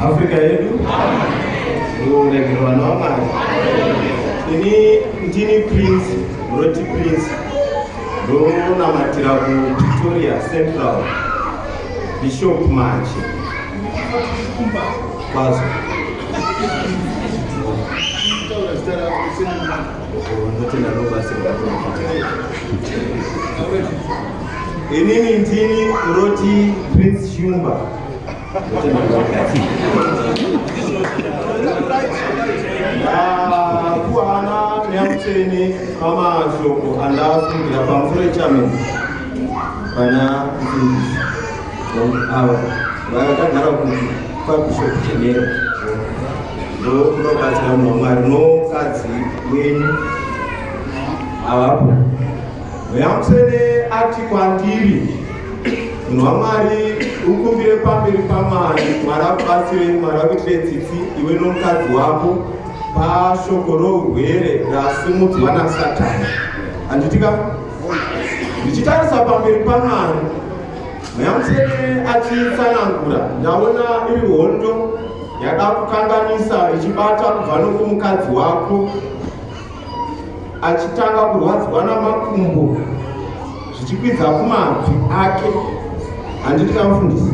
Afrika yedu uregerwa naMwari. Ini ndini Prince Roti Prince ndonamatira kuPretoria Central Bishop Machi kwazo. Inini ndini Roti Prince Shumba. Kuhana Nyamtseni amashoko andafungira pamusoro chame kana ava vakagara paBishop General ndokunobatsira muMwari nomukadzi wenyu avapo. Nyamtseni ati kwandiri, munhu waMwari ukumbire pamberi paMwari, Mwari akubatsire, Mwari akuitire tsitsi iwe nomukadzi wako pashoko rourwere rasimudzwa naSatani. Handitika ndichitarisa pamberi paMwari, Nyamtseni achitsanangura, ndaona iri hondo yada kukanganisa ichibata kubva nokumukadzi wako, achitanga kurwadziwa namakumbo zvichikwidza kumabvi ake. Handitika mufundisi?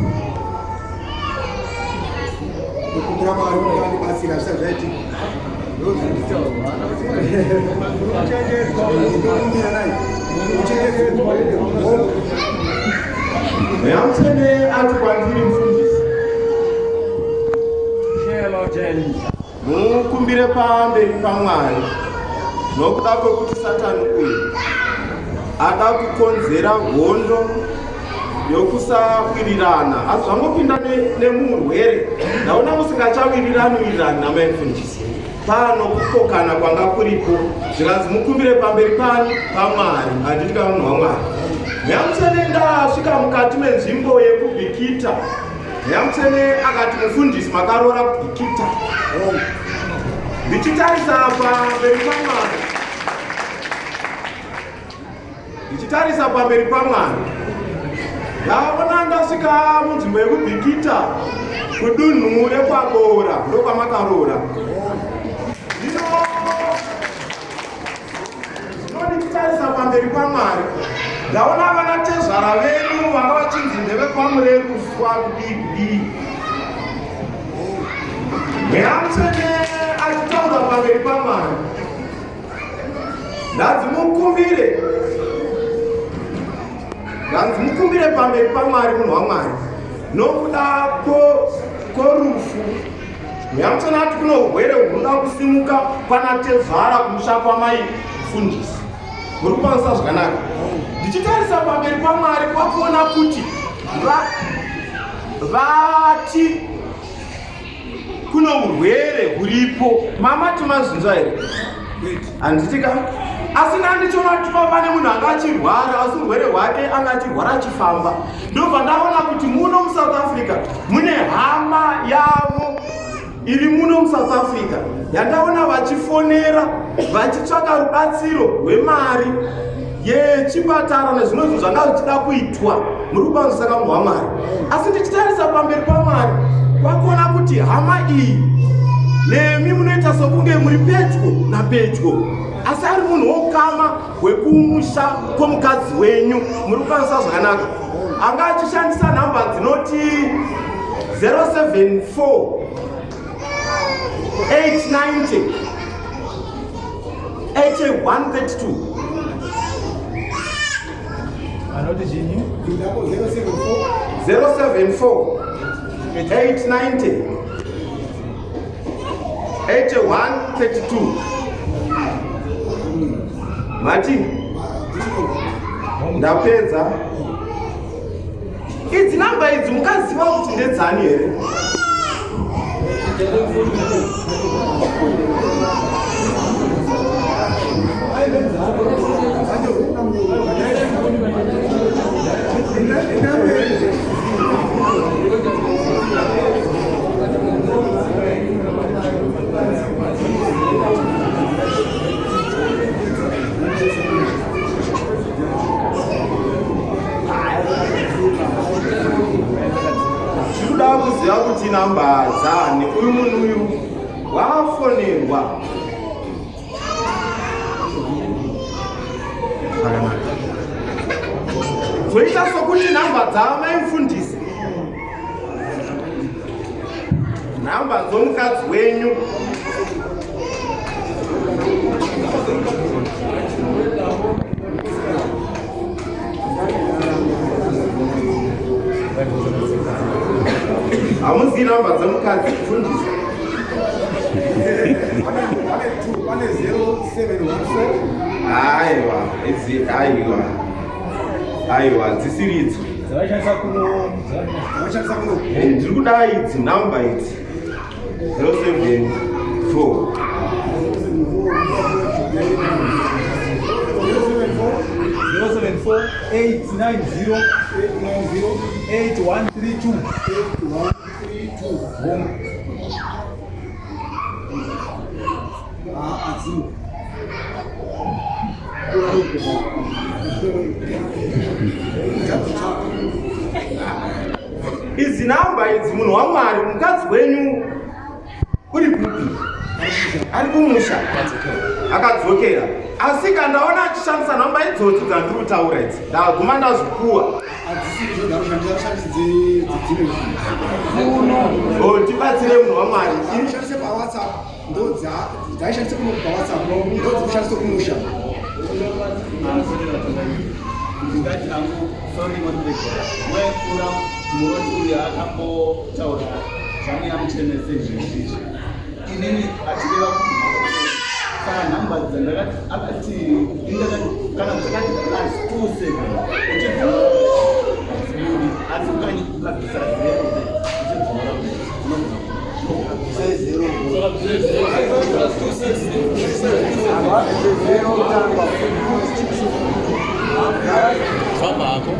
Nyamtseni ati kwandiri, mufundisi, mukumbire pamberi paMwari nokuda kwekuti Satani uyu ada kukonzera hondo yokusawirirana. Azvangopinda nemurwere, ndaona musingachawirirani namai mufundisi. Pano kukokana kwanga kuripo, zvikanzi mukumbire pamberi paMwari. Handitika munhu waMwari. Nyamtseni ndasvika mukati menzvimbo yekubhikita, Nyamtseni akati, mufundisi, makarora kubhikita. Ndichitarisa pamberi paMwari, ndichitarisa pamberi paMwari, ndaona ndasvika munzvimbo yekubhikita kudunhu rekwaBora, ndokwamakarora. Zvino ndichitarisa pamberi paMwari, ndaona vanatezvara venyu vanga vachinzi ndevekwaMureruswa kudii. Nyamtseni achitaura pamberi paMwari, ndanzimukumbire pamberi paMwari, munhu waMwari, nokuda kworufu. Nyamtseni ati kuno urwere hunoda kusimuka pana tezvara kumusha kwamai mufundisi. Muri kupanisa zvakanaka? Ndichitarisa pamberi paMwari kwakuona kuti vati kuno urwere huripo. Mamati mazvinzwa here? Handitika? Asi ndandichiona kuti pane munhu anga achirwara, asi urwere hwake anga achirwara achifamba. Ndobva ndaona kuti muno muSouth Africa mune hama yavo iri muno muSouth Africa yandaona vachifonera vachitsvaka rubatsiro rwemari yechipatara nezvimwe zvinhu zvanga zvichida kuitwa. Muri kupanza saka munhu waMwari. Asi ndichitarisa pamberi paMwari kwakuona kuti hama iyi nemi munoita sokunge muri pedyo napedyo, asi ari munhu wokama hwekumusha kwomukadzi wenyu. Muri kupanisa zvakanaka? Anga achishandisa nhamba dzinoti 074 890 8132. Anoti chini? 074 890 8132. Mati ndapedza. Idzi namba idzi mukaziva kuti ndedzani here? kuziva kuti namba dzani uyu munhu uyu wafonerwa zoita sokuti namba dzamaimufundisi, namba dzomukadzi wenyu, hamuzivi namba dzomukadzi mufundisi. Pane 0714. Aiwa dzisiri idzo ndiri kuda idzi namba idzi 074 890 8132 idzi namba idzi munhu waMwari, mukadzi wenyu uri kupi? Ari kumusha akadzokera, asi kandaona achishandisa namba idzodzo dzandiri kutaura idzi ndaguma ndazvikuwa. Tibatsire munhu waMwari. ndingati hangu sorry moderator wekura muroti uyu akambotaura zvangu yamuchenese zvezvizvi inini achireva kana nhamba dzandakati akati kana dzakati +2 seconds uchibvura asi ukanyikukabvisa 0 Fabako.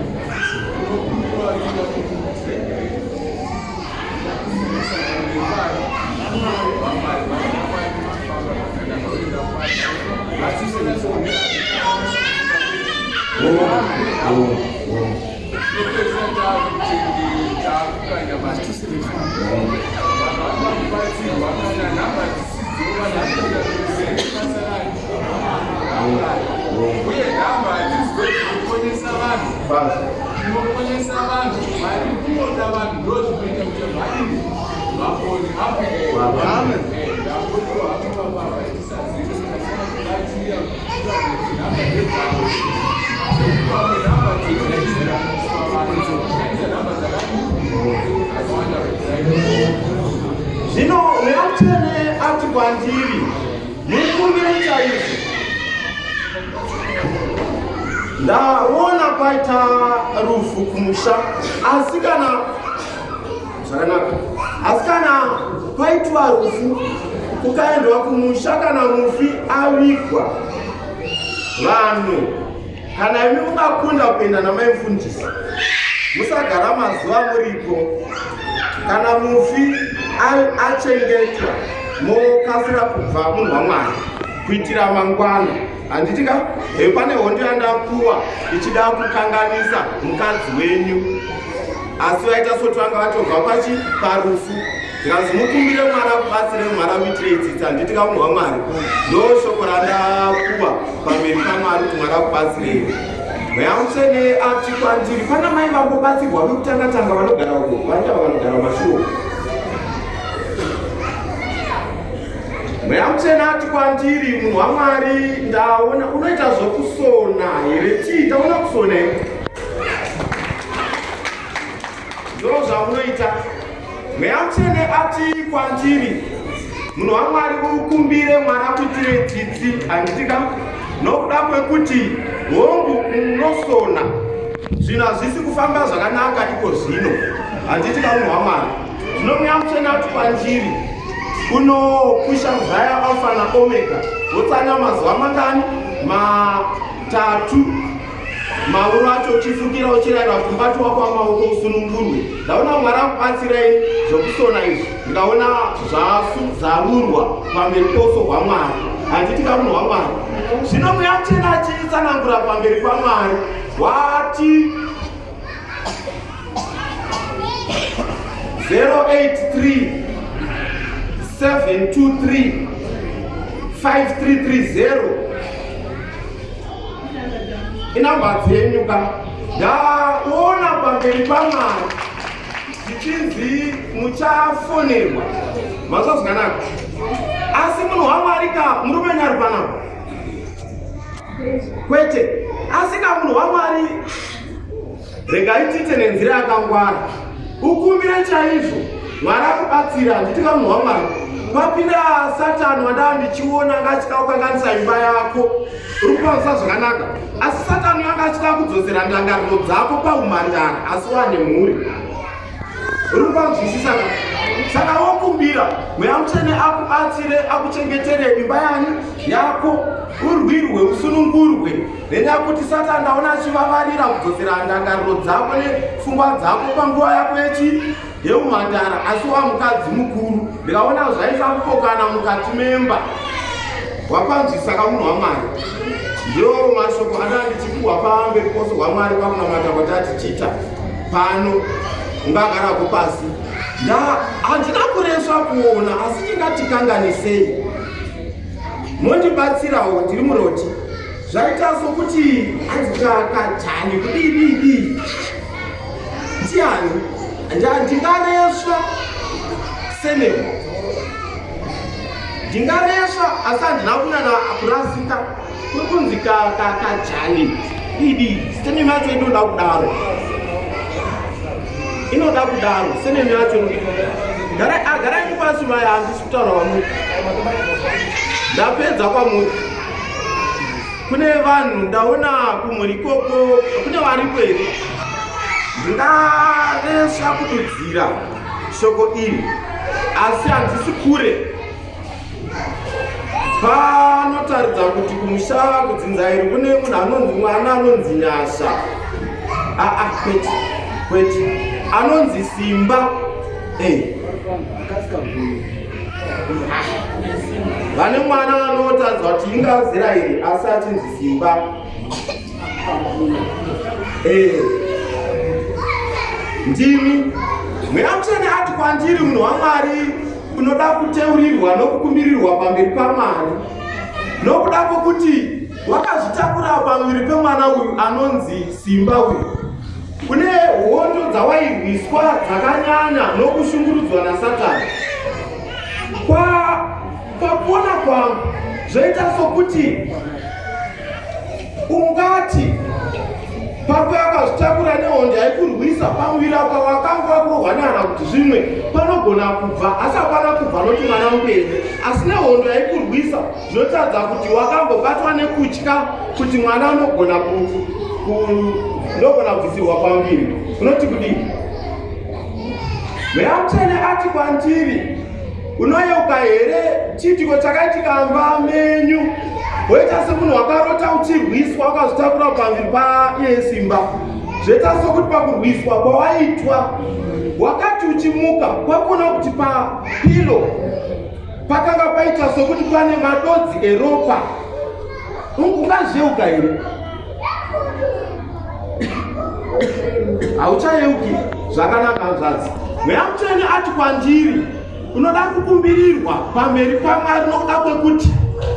Zvino Mweyamutsvene ati kwandiri, mukumbire chaizvo. Ndaona paita rufu kumusha, asi kana paitwa rufu kukaendwa kumusha kana mufi avigwa, vanhu kana imi mungakunda kuenda namaimufundisi, musagara mazuva muripo. Kana mufi achengetwa mokasira kubva munhu waMwari kuitira mangwana. Handitika pane hondo yandapuwa ichida kukanganisa mukadzi wenyu, asi vaita soti vanga vatobva parufu. Ndikazi mukumbire Mwari akubatsire, Mwari akuitire itsitsi. Handitika munhu waMwari, ndo shoko randapuwa pamberi paMwari kuti Mwari akubatsire. Mweyamutsvene ati kwandiri, pana mai vambobatsirwa vekutanga-tanga vanogara uko, vanja vanogara mashuo. Mweyamutsvene ati kwandiri, munhu waMwari, ndaona unoita zvokusona here? Chii taona kusona here? Ndizvo zvamunoita. Mweyamutsvene ati kwandiri, munhu waMwari, ukumbire Mwari akuitire tsitsi. Handitika nokuda kwekuti hongu unosona zvinhu hazvisi kufamba zvakanaka iko zvino. Handitika munhu waMwari. Zvino Mweyamutsvene ati kwandiri, unokusha muzaya alfa naomega, wotsanya mazuva mangani? 3. Mauro acho uchifukira uchirayira kuti mubati wako wamaoko usunungurwe. Ndaona Mwari akubatsirai zvokusona izvi, ndikaona zvazarurwa pamberi pouso hwaMwari. Handitika munhu waMwari. Zvino Mweyamutsvene achitsanangura pamberi paMwari, wati 0 083 723 5330 inamba dzenyu ka ndaona pamberi paMwari zvichinzi muchafonerwa mazozwanaka. Asi munhu waMwari ka murume nyari panapa kwete. Asi ka munhu waMwari regai tite nenzira yakangwara ukumbire chaizvo Mwari akubatsira. Nditi ka munhu waMwari papinda Satani wandava ndichiona ngachikaukanganisa imba yako uri kupanzwa zvakanaka, asi Satani yanga achida kudzosera ndangariro dzako paumhandara asi wane mhuri uri kupanzwisisa. Saka wokumbira Mweya Mutsvene akubatsire akuchengetere imba yako urwirwe usunungurwe nenyaya yekuti Satani ndaona achivavarira kudzosera ndangariro dzako nepfungwa dzako panguva yako yeumhandara, asi wa mukadzi mukuru ndikaona zvaisa kupokana mukati memba. Wapanzwisa ka munhu waMwari? Ndiyo mashoko andanga ndichipuhwa pamberi poso hwaMwari pakunamata kwatati chita pano ungagarako pasi. Handina kureswa kuona, asi chingatikanganisei. Mondibatsirawo ndiri muroti zvaita sokuti andikakajani kudii ndiani ndingareswa senemo ndingareswa, asi handina kunyanya kurasika kwekunzi kakajani senemo yacho inoda kudaro senemo yacho garai pasi maya handisi kutaura kwamuri ndapedza kwamuri. Kune vanhu ndaona kumhuri ikoko kune varipo here ndingareswa kududzira shoko iri, asi handisi kure. Panotaridza kuti kumusha kudzinzairi kune munhu anonzi mwana anonzi Nyasha. Kwete anonzi Simba. Vane mwana anotaridza kuti ingazira iri asi achinzi Simba. Ndimi Mweya Mutsvene ati kwandiri, munhu waMwari unoda kuteurirwa nokukumbirirwa pamberi paMwari nokuda kwokuti wakazvitakura pamuviri pemwana uyu anonzi Simba uyu. Kune hondo dzawairwiswa dzakanyanya nokushungurudzwa naSatani. Pakuona kwangu zvoita sokuti ungati pako yakazvitakura nehondo yaikurwisa pamuviri apa wakanga wakurohwa nehana kuti zvimwe panogona kubva, asi hapana kubva noti mwana mupenyu, asi nehondo yaikurwisa zvinotaridza kuti wakambobatwa nekutya kuti mwana unogona kubvisirwa pamuviri. Unoti kudii? Mweya Mutsvene ati kwandiri, unoyeuka here chiitiko chakaitika mumba menyu? Woita semunhu wakarota uchirwiswa wakazvitakura pamuviri paiye Simba. Zvoita sokuti pakurwiswa kwawaitwa wakati uchimuka kwakuona kuti papilo pakanga paita sokuti pane madodzi eropa. Ungazveuka here? Hauchayeuki. Zvakanaka hanzvadzi. Mweya Mutsvene ati kwandiri, unoda kukumbirirwa pamberi paMwari nokuda kwekuti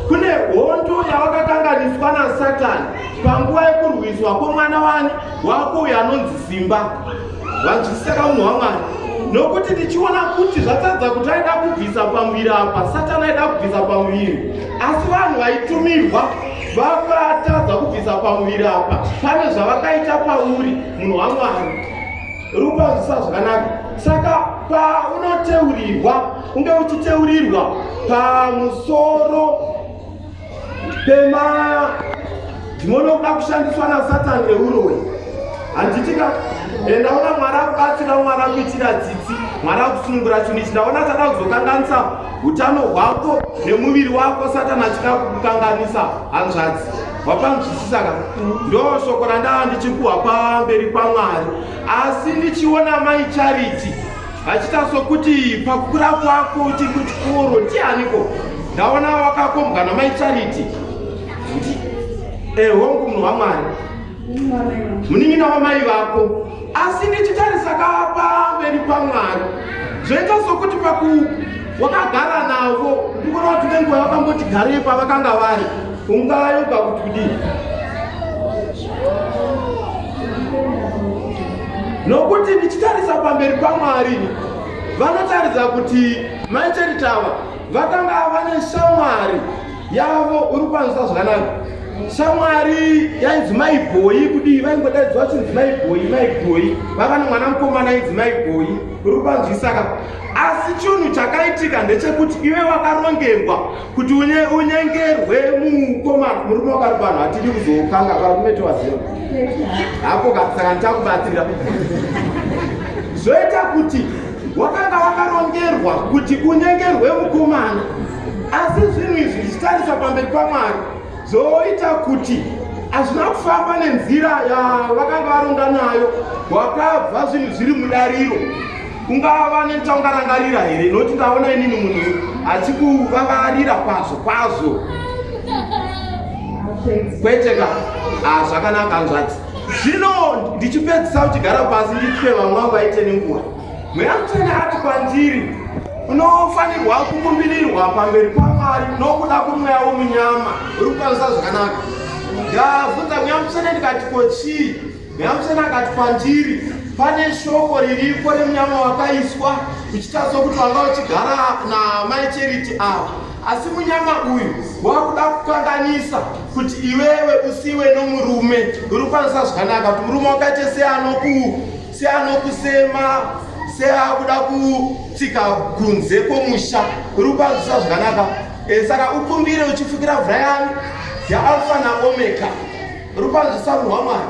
kune hondo yawakakanganiswa naSatani panguva yekurwiswa kwomwana wako uyo anonzi Simba. Wanzwisisa munhu waMwari? Nokuti ndichiona kuti zvataridza kuti aida kubvisa pamuviri apa, Satani aida kubvisa pamuviri, asi vanhu vaitumirwa vakatadza kubvisa pamuviri apa. Pane zvavakaita pauri munhu waMwari. Uri kupanzwisa zvakanaka? Saka paunoteurirwa unge uchiteurirwa pamusoro ndinoda kushandiswa naSatani eurowe. Handitika ndaona Mwari akubatsira, Mwari akuitira tsitsi, Mwari akusunungura chinhu ichi. Ndaona tada kuzokanganisa utano hwako nemuviri wako Satani achida kukukanganisa hanzvadzi. Wapanzwisisa ka? Ndo shoko randava ndichipuhwa pamberi paMwari, asi ndichiona Mai Charity achita sokuti pakukura kwako uchiri kuchikoro ndianiko. Ndaona wakakombwa naMai Charity. Hongu munhu waMwari, munin'ina wamai vako. Asi ndichitarisa pamberi paMwari zvoita sokuti wakagara navo ndikuona kuti nenguva vakamboti garei pavakanga vari ungayoga kuti kudii. Nokuti ndichitarisa pamberi paMwari vanotaridza kuti macheritava vakanga vane shamwari yavo uri kupanzisa zvakanaka. Shamwari yainzi maibhoyi kudii, vaingodaidzwa chinzi maibhoyi vava nemwana mukomana ainzi maibhoyi uri kupanzwisa ka. Asi chinhu chakaitika ndechekuti iwe wakarongerwa kuti unyengerwe mukomana murume wakari vanhu hatidi kuzokanga varume towaziva hapo saka ndichakubatsira. Zvoita kuti wakanga wakarongerwa kuti unyengerwe mukomana, asi zvinhu izvi ndichitarisa pamberi paMwari zoita kuti hazvina kufamba nenzira yavakanga varonga nayo. Wakabva zvinhu zviri mudariro, ungava nentaungarangarira here, nokuti ndaona inini munhu achikuvavarira kwazvo kwete ka zvakanaka nzvati. Zvino ndichipedzisa kuchigara pasi nditwe vamwe vangu vaite nenguva, mweya mutsvene ati kwandiri unofanirwa kukumbirirwa pamberi paMwari nokuda kwemweya womunyama uri kukwanisa zvakanaka. Ndabvunza mweya mutsvene ndikati ko chii? Mweya mutsvene akati kwandiri pane shoko riripo remunyama wakaiswa uchita sokuti wanga uchigara namai Charity ava, asi munyama uyu wakuda kukanganisa kuti iwewe usiwe nomurume uri kukwanisa zvakanaka, kuti murume wakaite seanokusema, seakuda kutsika kunze kwomusha uri kukwanisa zvakanaka. Saka ukumbire uchifukira Brian yaAlpha naOmega uri kwanzisa munhu waMwari.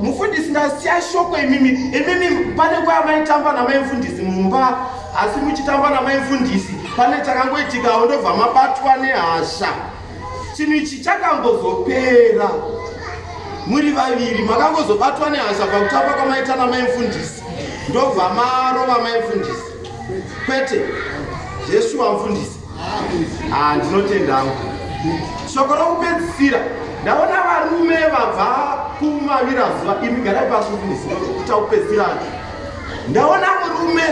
Mufundisi ndasiya shoko imimi pane nguva maitamba namaimfundisi mumba, asi muchitamba namaimfundisi pane chakangoitikawo ndobva mabatwa nehasha. Chinhu ichi chakangozopera muri vaviri, makangozobatwa nehasha pakutamba kwamaita namaimfundisi ndobva marova maimfundisi. Kwete Jeshuwa mufundisi, ndinotendawo. Shoko rokupedzisira ndaona varume vabva kumavirazuva, imi garai pasi mufundisi kuita kupedzisira. Ndaona murume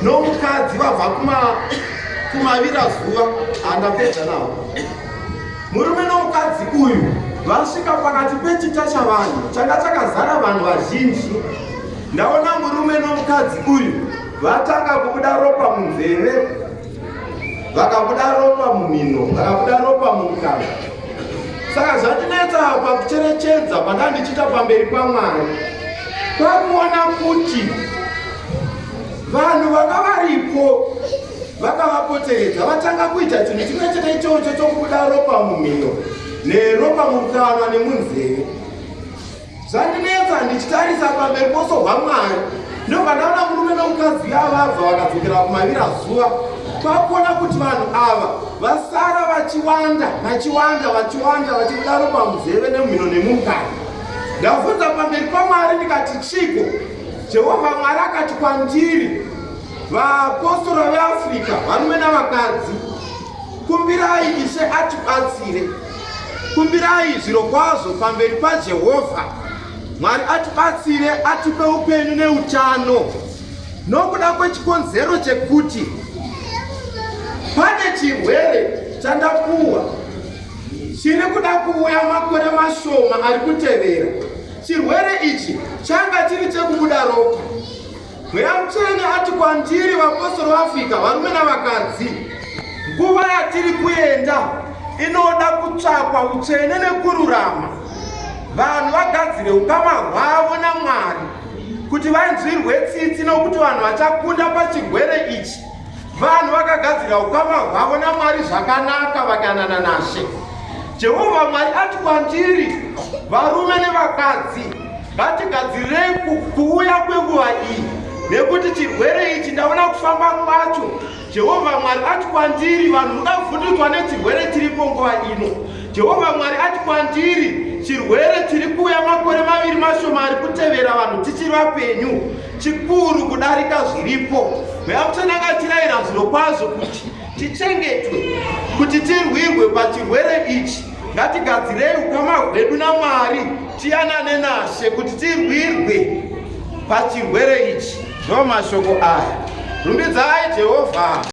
nomukadzi vabva kumavirazuva, handapedza navo. Murume nomukadzi uyu vasvika pakati pechita chavanhu changa chakazara vanhu vazhinji. Ndaona murume nomukadzi uyu vatanga kubuda ropa munzeve, vakabuda ropa mumhino, vakabuda ropa mumukanwa. Saka zvandinetsa pakucherechedza pandandichita pamberi paMwari kwakuona kuti vanhu vanga varipo vakavapoteredza vatanga kuita chinhu chimwe chete ichocho chokubuda ropa mumhino neropa mumukanwa nemunzeve. Zvandinetsa ndichitarisa pamberi poso hwaMwari ndobva ndaona murume nomukadzi vabva vakadzokera kumavirazuva. Kwakuona kuti vanhu ava vasara vachiwanda vachibuda ropa munzeve nemumhino nemumukanwa. Ndabvunza pamberi paMwari ndikati chiko? Jehovha Mwari akati kwandiri, vapostori veAfrica varume navakadzi, kumbirai Ishe atibatsire, kumbirai zviro kwazvo pamberi paJehovha Mwari atibatsire, atipe upenyu neutano, nokuda kwechikonzero chekuti pane chirwere chandapuwa chiri kuda kuuya makore mashoma ari kutevera. Chirwere ichi changa chiri chekubuda ropa. Mweya mutsvene ati kwandiri, vapostori veAfrica varume navakadzi, nguva yatiri kuenda inoda kutsvakwa utsvene nekururama. Vanhu vagadzire ukama hwavo naMwari kuti vanzwirwe tsitsi, nokuti vanhu vachakunda pachirwere ichi vanhu vakagadzira ukama hwavo naMwari zvakanaka vakayanana naShe. Jehovha Mwari ati kwandiri, varume nevakadzi ngatigadzirirei kuuya kwenguva iyi, nekuti chirwere ichi ndaona kufamba kwacho. Jehovha Mwari ati kwandiri, vanhu mungavhundutswa nechirwere chiripo nguva ino. Jehovha Mwari ati kwandiri, chirwere chiri kuuya makore maviri mashoma ari kutevera vanhu tichiri vapenyu chikuru kudarika zviripo. Mweya mutsvene ngatirayira zviro kwazvo kuti tichengetwe, kuti tirwirwe pachirwere ichi. Ngatigadzirei ukama hwedu naMwari, tiyanane naShe kuti tirwirwe pachirwere ichi. Ndo mashoko aya. Rumbidzai Jehovha.